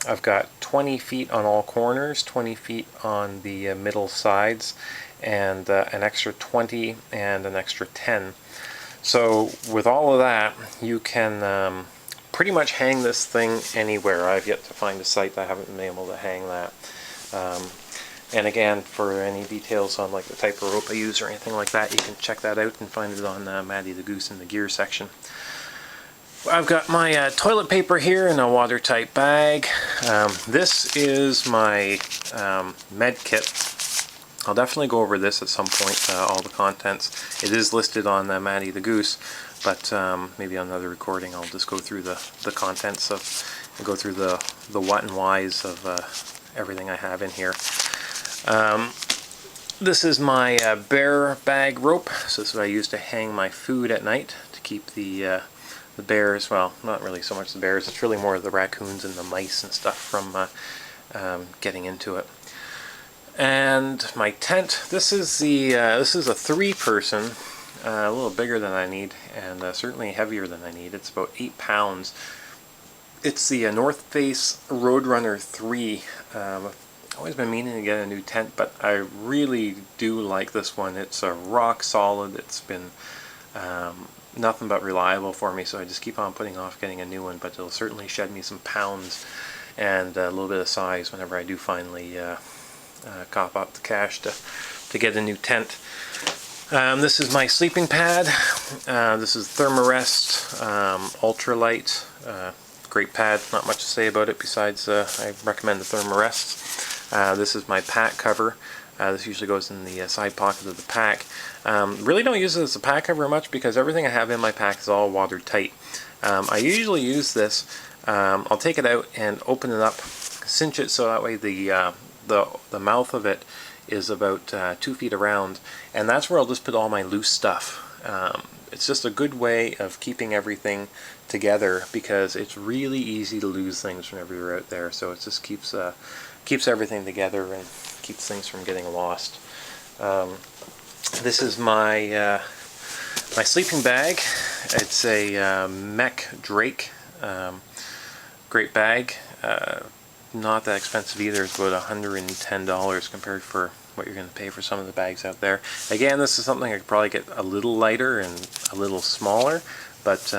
I've got 20 feet on all corners, 20 feet on the middle sides, and an extra 20 and an extra 10. So with all of that, you can pretty much hang this thing anywhere. I've yet to find a site that I haven't been able to hang that. And again, for any details on like the type of rope I use or anything like that, you can check that out and find it on Maddie the Goose in the gear section. I've got my toilet paper here in a watertight bag. This is my Medkit. I'll definitely go over this at some point, all the contents. It is listed on Maddie the Goose, but maybe on another recording I'll just go through the contents of, and go through the what and whys of everything I have in here. This is my bear bag rope. So this is what I use to hang my food at night to keep the bears, well, not really so much the bears, it's really more the raccoons and the mice and stuff from getting into it. And my tent, this is a 3-person, a little bigger than I need, and certainly heavier than I need. It's about 8 pounds. It's the North Face Roadrunner 3. I've always been meaning to get a new tent, but I really do like this one. It's rock solid. It's been nothing but reliable for me, so I just keep on putting off getting a new one, but it'll certainly shed me some pounds and a little bit of size whenever I do finally cop up the cash to get a new tent. This is my sleeping pad. This is Thermarest Ultralight. Great pad, not much to say about it besides I recommend the Thermarest. This is my pack cover. This usually goes in the side pocket of the pack. Really don't use it as a pack cover much because everything I have in my pack is all watertight. I usually use this, I'll take it out and open it up, cinch it so that way the mouth of it is about 2 feet around, and that's where I'll just put all my loose stuff. It's just a good way of keeping everything together because it's really easy to lose things whenever you're out there, so it just keeps everything together and keeps things from getting lost. This is my my sleeping bag. It's a Mech Drake. Great bag. Not that expensive either. It's about $110 compared for what you're going to pay for some of the bags out there. Again, this is something I could probably get a little lighter and a little smaller, but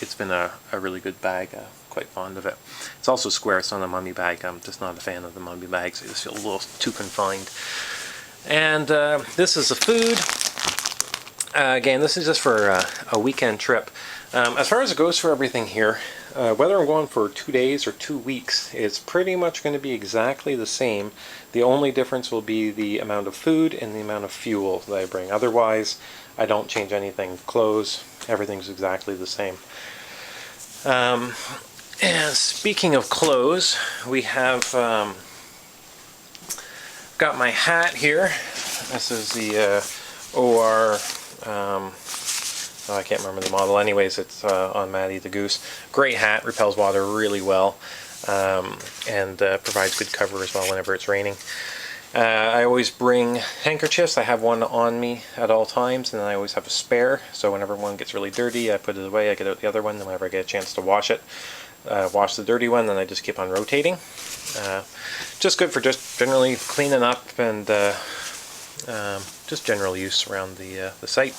it's been a really good bag. Quite fond of it. It's also square. It's not a mummy bag. I'm just not a fan of the mummy bags. I just feel a little too confined. And this is the food. Again, this is just for a weekend trip. As far as it goes for everything here, whether I'm going for 2 days or 2 weeks, it's pretty much going to be exactly the same. The only difference will be the amount of food and the amount of fuel that I bring. Otherwise, I don't change anything. Clothes, everything's exactly the same. And speaking of clothes, we have got my hat here. This is the OR, I can't remember the model. Anyways, it's on Maddie the Goose. Great hat, repels water really well, and provides good cover as well whenever it's raining. I always bring handkerchiefs. I have one on me at all times, and I always have a spare, so whenever one gets really dirty, I put it away, I get out the other one, and whenever I get a chance to wash it, wash the dirty one, then I just keep on rotating. Just good for just generally cleaning up and just general use around the site.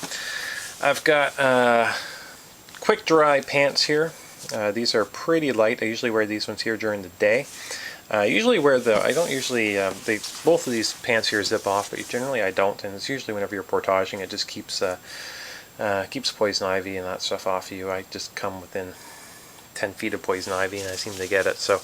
I've got quick dry pants here. These are pretty light. I usually wear these ones here during the day. I usually wear I don't usually, both of these pants here zip off, but generally I don't, and it's usually whenever you're portaging, it just keeps poison ivy and that stuff off you. I just come within 10 feet of poison ivy and I seem to get it. So,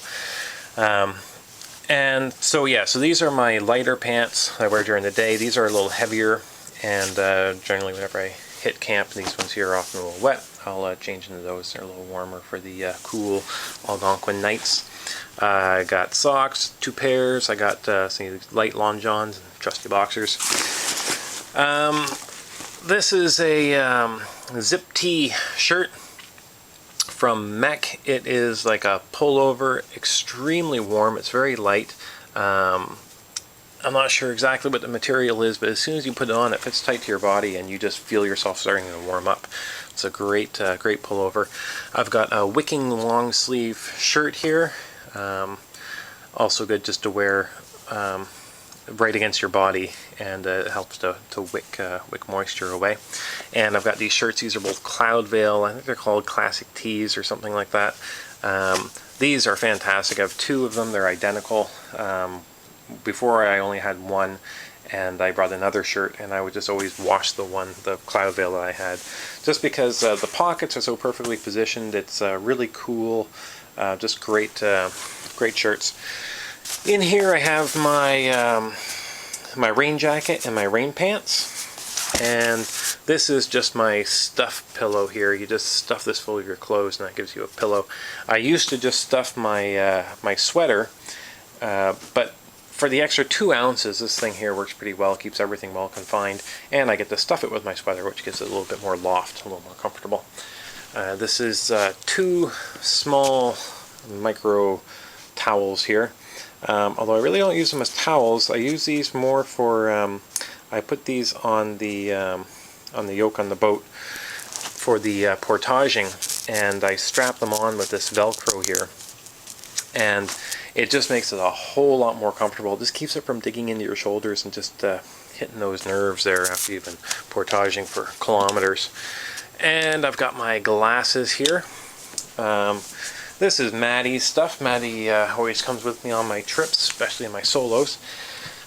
and so yeah, so these are my lighter pants I wear during the day. These are a little heavier, and generally whenever I hit camp, these ones here are often a little wet. I'll change into those. They're a little warmer for the cool Algonquin nights. I got socks, 2 pairs. I got some light long johns and trusty boxers. This is a zip tee shirt from Mech. It is like a pullover, extremely warm. It's very light. I'm not sure exactly what the material is, but as soon as you put it on, it fits tight to your body, and you just feel yourself starting to warm up. It's a great, great pullover. I've got a wicking long sleeve shirt here. Also good just to wear right against your body, and it helps to wick moisture away. And I've got these shirts. These are both Cloud Veil. I think they're called Classic Tees or something like that. These are fantastic. I have two of them. They're identical. Before I only had one, and I brought another shirt, and I would just always wash the Cloud Veil that I had, just because the pockets are so perfectly positioned. It's really cool. Just great shirts. In here I have my my rain jacket and my rain pants, and this is just my stuff pillow here. You just stuff this full of your clothes and that gives you a pillow. I used to just stuff my my sweater, but for the extra 2 ounces, this thing here works pretty well, keeps everything well confined, and I get to stuff it with my sweater, which gives it a little bit more loft, a little more comfortable. This is 2 small micro towels here. Although I really don't use them as towels, I use these more for, I put these on the yoke on the boat for the portaging, and I strap them on with this Velcro here. And it just makes it a whole lot more comfortable. It just keeps it from digging into your shoulders and just hitting those nerves there after you've been portaging for kilometers. And I've got my glasses here. This is Maddie's stuff. Maddie always comes with me on my trips, especially in my solos.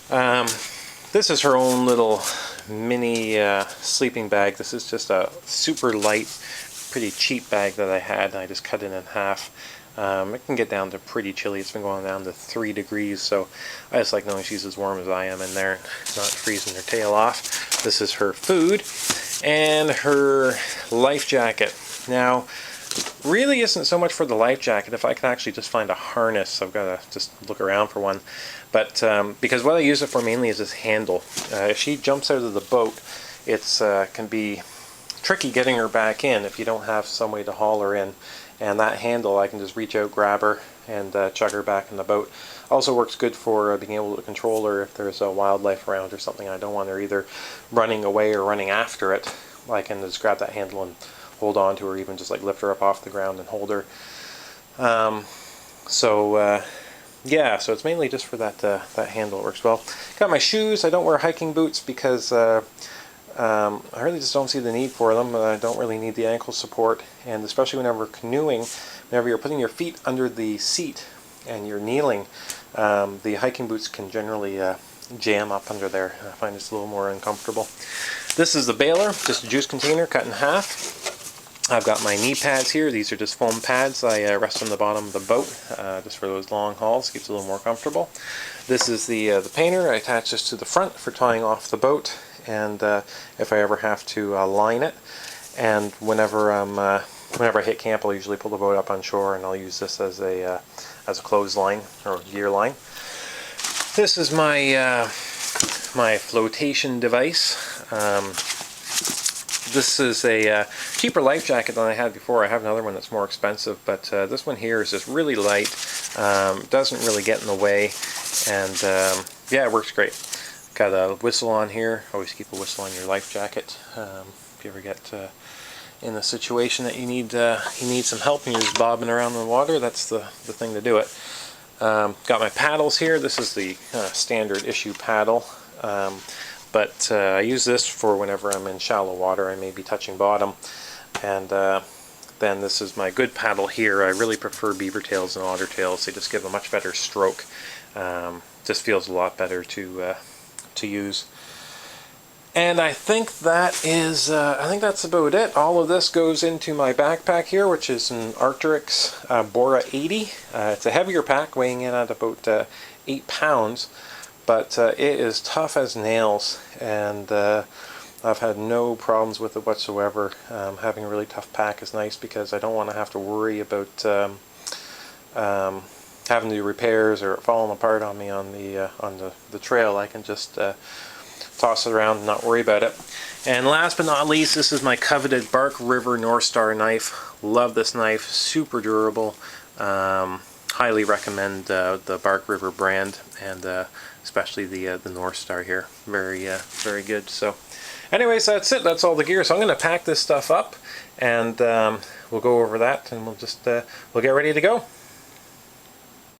This is her own little mini sleeping bag. This is just a super light, pretty cheap bag that I had, and I just cut it in half. It can get down to pretty chilly. It's been going down to 3 degrees, so I just like knowing she's as warm as I am in there, not freezing her tail off. This is her food and her life jacket. Now, really isn't so much for the life jacket. If I can actually just find a harness, I've got to just look around for one. But because what I use it for mainly is this handle. If she jumps out of the boat, it's can be tricky getting her back in if you don't have some way to haul her in. And that handle, I can just reach out, grab her, and chug her back in the boat. Also works good for being able to control her if there's wildlife around or something. I don't want her either running away or running after it. I can just grab that handle and hold on to her, even just like lift her up off the ground and hold her. Yeah, so it's mainly just for that that handle. It works well. Got my shoes. I don't wear hiking boots because I really just don't see the need for them. I don't really need the ankle support, and especially whenever canoeing, whenever you're putting your feet under the seat and you're kneeling, the hiking boots can generally jam up under there. I find it's a little more uncomfortable. This is the baler, just a juice container cut in half. I've got my knee pads here. These are just foam pads. I rest on the bottom of the boat just for those long hauls. Keeps it a little more comfortable. This is the painter. I attach this to the front for tying off the boat, and if I ever have to line it. And whenever I hit camp, I'll usually pull the boat up on shore, and I'll use this as a clothesline or gear line. This is my my flotation device. This is a cheaper life jacket than I had before. I have another one that's more expensive, but this one here is just really light. Doesn't really get in the way, and yeah, it works great. Got a whistle on here. Always keep a whistle on your life jacket. If you ever get in the situation that you need some help and you're just bobbing around in the water, that's the thing to do it. Got my paddles here. This is the standard issue paddle. But I use this for whenever I'm in shallow water. I may be touching bottom. And then this is my good paddle here. I really prefer beaver tails and otter tails. They just give a much better stroke. Just feels a lot better to use. And I think that is, I think that's about it. All of this goes into my backpack here, which is an Arc'teryx Bora 80. It's a heavier pack, weighing in at about 8 pounds. But it is tough as nails, and I've had no problems with it whatsoever. Having a really tough pack is nice because I don't want to have to worry about having to do repairs or falling apart on me on the trail. I can just toss it around and not worry about it. And last but not least, this is my coveted Bark River North Star knife. Love this knife, super durable. Highly recommend the Bark River brand, and especially the North Star here. Very good. So anyways, that's it. That's all the gear. So I'm going to pack this stuff up, and we'll go over that, and we'll get ready to go.